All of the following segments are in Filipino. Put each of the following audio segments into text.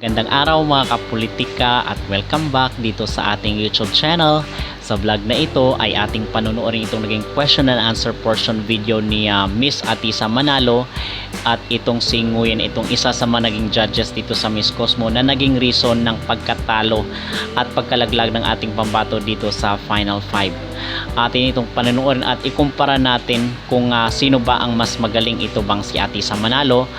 Gandang araw mga kapolitika at welcome back dito sa ating YouTube channel. Sa vlog na ito ay ating panunuorin itong naging question and answer portion video ni Miss Atisa Manalo at itong si Nguyen, itong isa sa mga naging judges dito sa Miss Cosmo na naging reason ng pagkatalo at pagkalaglag ng ating pambato dito sa Final 5. Atin itong panunuorin at ikumpara natin kung sino ba ang mas magaling, ito bang si Atisa Manalo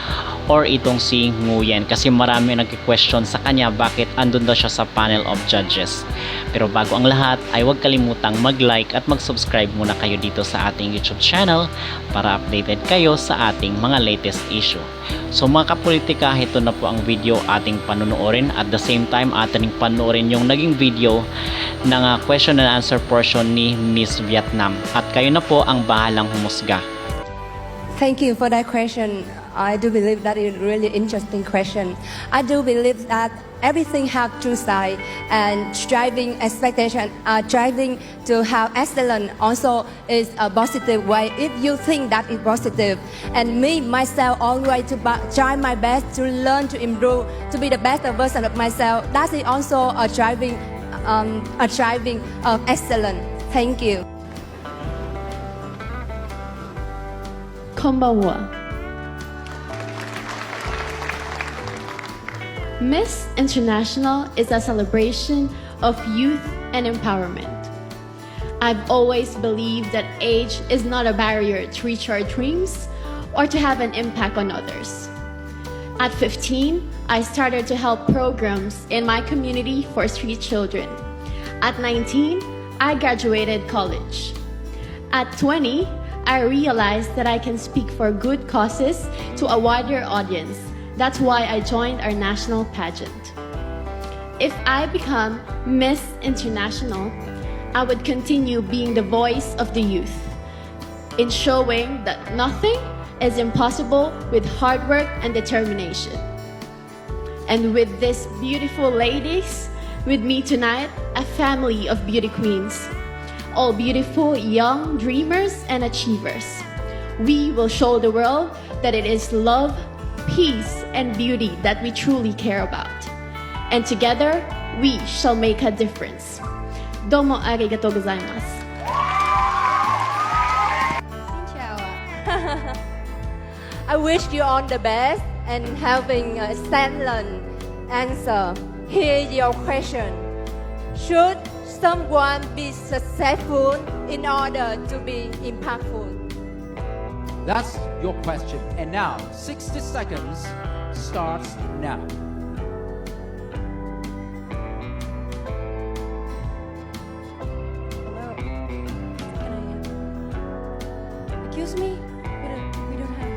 or itong si Nguyen, kasi marami nagki-question sa kanya bakit andun daw siya sa panel of judges. Pero bago ang lahat ay huwag kalimutang mag-like at mag-subscribe muna kayo dito sa ating YouTube channel para updated kayo sa ating mga latest issue. So mga kapolitika, ito na po ang video ating panunuorin. At the same time, ating panuorin yung naging video ng question and answer portion ni Miss Vietnam. At kayo na po ang bahalang humusga. Thank you for that question. I do believe that is a really interesting question. I do believe that everything has two sides, and striving expectation, striving to have excellence also is a positive way if you think that is positive. And me, myself, always to try my best to learn, to improve, to be the best version of myself. That is also a striving of excellence. Thank you. こんばんは。Miss International is a celebration of youth and empowerment. I've always believed that age is not a barrier to reach our dreams or to have an impact on others. At 15, I started to help programs in my community for street children. At 19, I graduated college. At 20, I realized that I can speak for good causes to a wider audience. That's why I joined our national pageant. If I become Miss International, I would continue being the voice of the youth in showing that nothing is impossible with hard work and determination. And with these beautiful ladies with me tonight, a family of beauty queens, all beautiful young dreamers and achievers. We will show the world that it is love, peace, and beauty that we truly care about. And together, we shall make a difference. Domo arigatou gozaimasu. Xin chào ạ. I wish you all the best and having a excellent answer. Here's your question. Should someone be successful in order to be impactful? That's your question. And now, 60 seconds starts now. Hello. Excuse me? We don't have.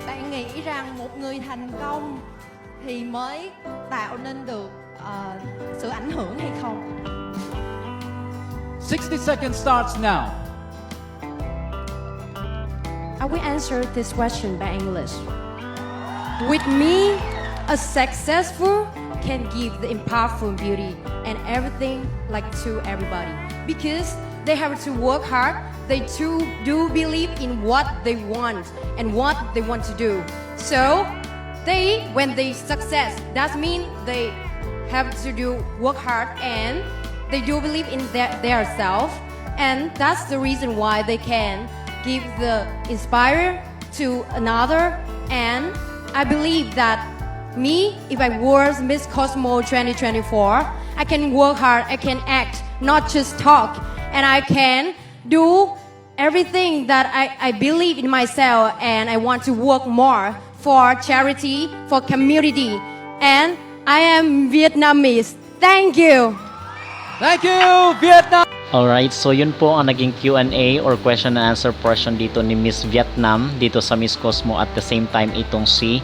Bạn nghĩ rằng một người thành công thì mới tạo nên được sự ảnh hưởng hay không? 60 seconds starts now. I will answer this question by English. With me, a successful can give the impactful beauty and everything like to everybody, because they have to work hard. They too do believe in what they want and what they want to do. So when they success, that means they have to do work hard and they do believe in their self, and that's the reason why they can give the inspire to another. And I believe that me, if I was Miss Cosmo 2024, I can work hard, I can act, not just talk, and I can do everything that I believe in myself, and I want to work more for charity, for community. And I am Vietnamese. Thank you. Thank you, Vietnam! Alright, so yun po ang naging Q&A or question and answer portion dito ni Miss Vietnam dito sa Miss Cosmo. At the same time, itong si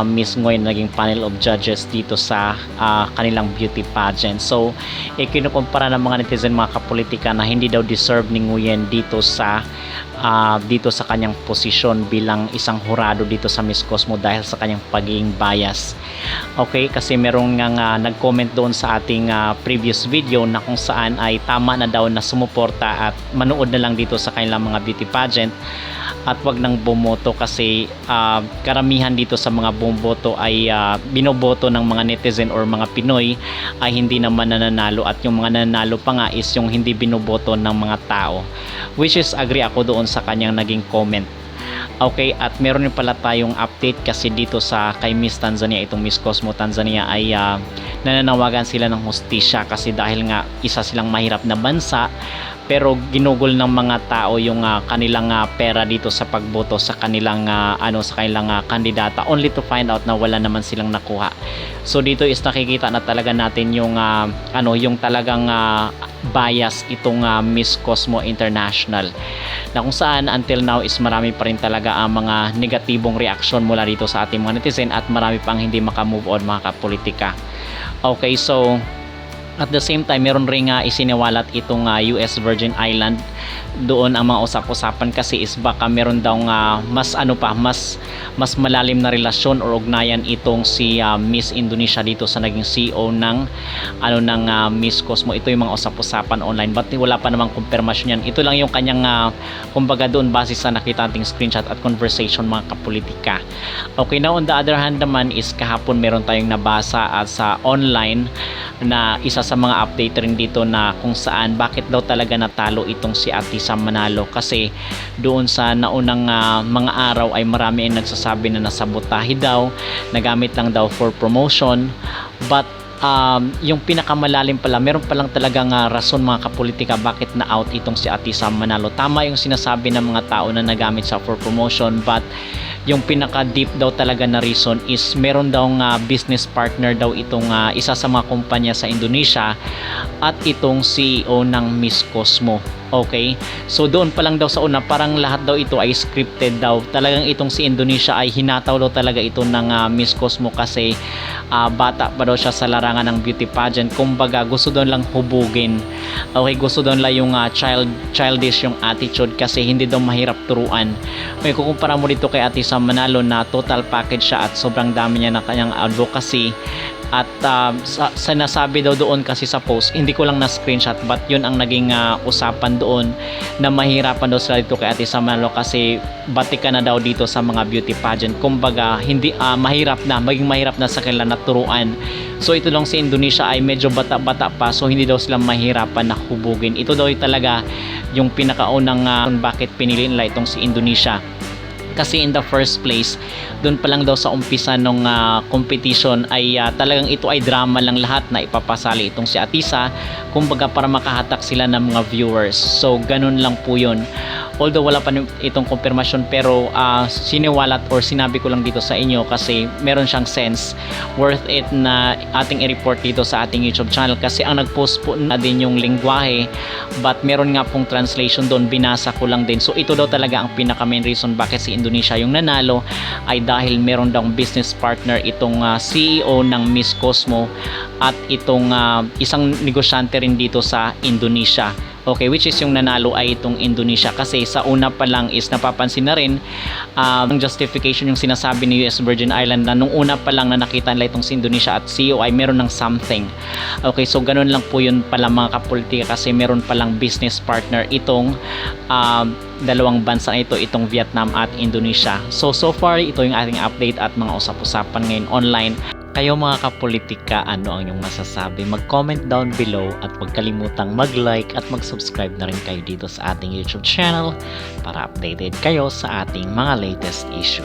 Miss Nguyen naging panel of judges dito sa kanilang beauty pageant. So, kinukumpara ng mga netizen, mga kapolitika, na hindi daw deserve ni Nguyen dito sa dito sa kanyang posisyon bilang isang hurado dito sa Miss Cosmo dahil sa kanyang pagiging bias. Okay, kasi merong nga nag-comment doon sa ating previous video na kung saan ay tama na daw na sumuporta at manood na lang dito sa kanilang mga beauty pageant at wag nang bumoto kasi karamihan dito sa mga bumoboto ay binoboto ng mga netizen or mga Pinoy ay hindi naman nananalo, at yung mga nananalo pa nga is yung hindi binoboto ng mga tao, which is agree ako doon sa kanyang naging comment. Okay, at meron din pala tayong update kasi dito sa kay Miss Tanzania, itong Miss Cosmo Tanzania ay nananawagan sila ng hustisya kasi dahil nga isa silang mahirap na bansa pero ginugol ng mga tao yung kanilang pera dito sa pagboto sa kanilang sa kanilang kandidata, only to find out na wala naman silang nakuha. So dito is nakikita na talaga natin yung yung talagang bias itong Miss Cosmo International, na kung saan until now is marami pa rin talaga ang mga negatibong reaksyon mula dito sa ating mga netizen at marami pang hindi makamove on mga kapolitika. Okay, so at the same time, meron rin isiniwalat itong US Virgin Island. Doon ang mga usap-usapan kasi is baka meron daw mas malalim na relasyon or ugnayan itong si Miss Indonesia dito sa naging CEO ng Miss Cosmo. Ito yung mga usap-usapan online but wala pa namang kumpirmasyon yan. Ito lang yung kanyang kumbaga doon base sa nakita nating screenshot at conversation mga kapolitika. Okay, now on the other hand naman is kahapon meron tayong nabasa sa online na isa sa mga update rin dito na kung saan bakit daw talaga natalo itong si Atisa Manalo, kasi doon sa naunang mga araw ay marami ang nagsasabi na nasabotahe daw, nagamit lang daw for promotion, but yung pinakamalalim pala, meron palang talagang rason mga kapolitika bakit na out itong si Atisa Manalo. Tama yung sinasabi ng mga tao na nagamit siya for promotion, but yung pinaka deep daw talaga na reason is meron daw business partner daw itong isa sa mga kumpanya sa Indonesia at itong CEO ng Miss Cosmo. Okay, so doon pa lang daw sa una parang lahat daw ito ay scripted daw. Talagang itong si Indonesia ay hinataw daw talaga ito ng Miss Cosmo kasi bata pa daw siya sa larangan ng beauty pageant. Kumbaga gusto doon lang hubugin. Okay, gusto doon lang yung childish yung attitude kasi hindi daw mahirap turuan. May kukumpara mo dito kay Atisa Manalo na total package siya at sobrang dami niya ng kanyang advocacy. At sinasabi daw doon kasi sa post, hindi ko lang na screenshot but yun ang naging usapan doon na mahirapan daw sila dito kay Atisa Manalo kasi batika na daw dito sa mga beauty pageant. Kumbaga hindi maging mahirap na sa kanila na turuan. So ito lang si Indonesia ay medyo bata-bata pa, so hindi daw sila mahirapan na hubugin. Ito daw talaga yung pinakaunang bakit pinili nila itong si Indonesia. Kasi in the first place, doon pa lang daw sa umpisa ng competition ay talagang ito ay drama lang lahat na ipapasali itong si Atisa, kumbaga para makahatak sila ng mga viewers. So ganun lang po yun. Although wala pa itong confirmation pero siniwalat or sinabi ko lang dito sa inyo kasi meron siyang sense, worth it na ating i-report dito sa ating YouTube channel kasi ang nag-post po na din yung lingwahe but meron nga pong translation doon, binasa ko lang din. So ito daw talaga ang pinaka main reason bakit si Indonesia yung nanalo ay dahil meron daw business partner itong CEO ng Miss Cosmo at itong isang negosyante rin dito sa Indonesia. Okay, which is yung nanalo ay itong Indonesia kasi sa una pa lang is napapansin na rin ang justification yung sinasabi ni US Virgin Island na nung una pa lang na nakita nila itong si Indonesia at CEO ay meron ng something. Okay, so ganun lang po yun pala mga kapolitika kasi meron palang business partner itong dalawang bansa na ito, itong Vietnam at Indonesia. So far ito yung ating update at mga usap-usapan ngayon online. Kayo mga kapolitika, ano ang inyong masasabi? Mag-comment down below at huwag kalimutang mag-like at mag-subscribe na rin kayo dito sa ating YouTube channel para updated kayo sa ating mga latest issue.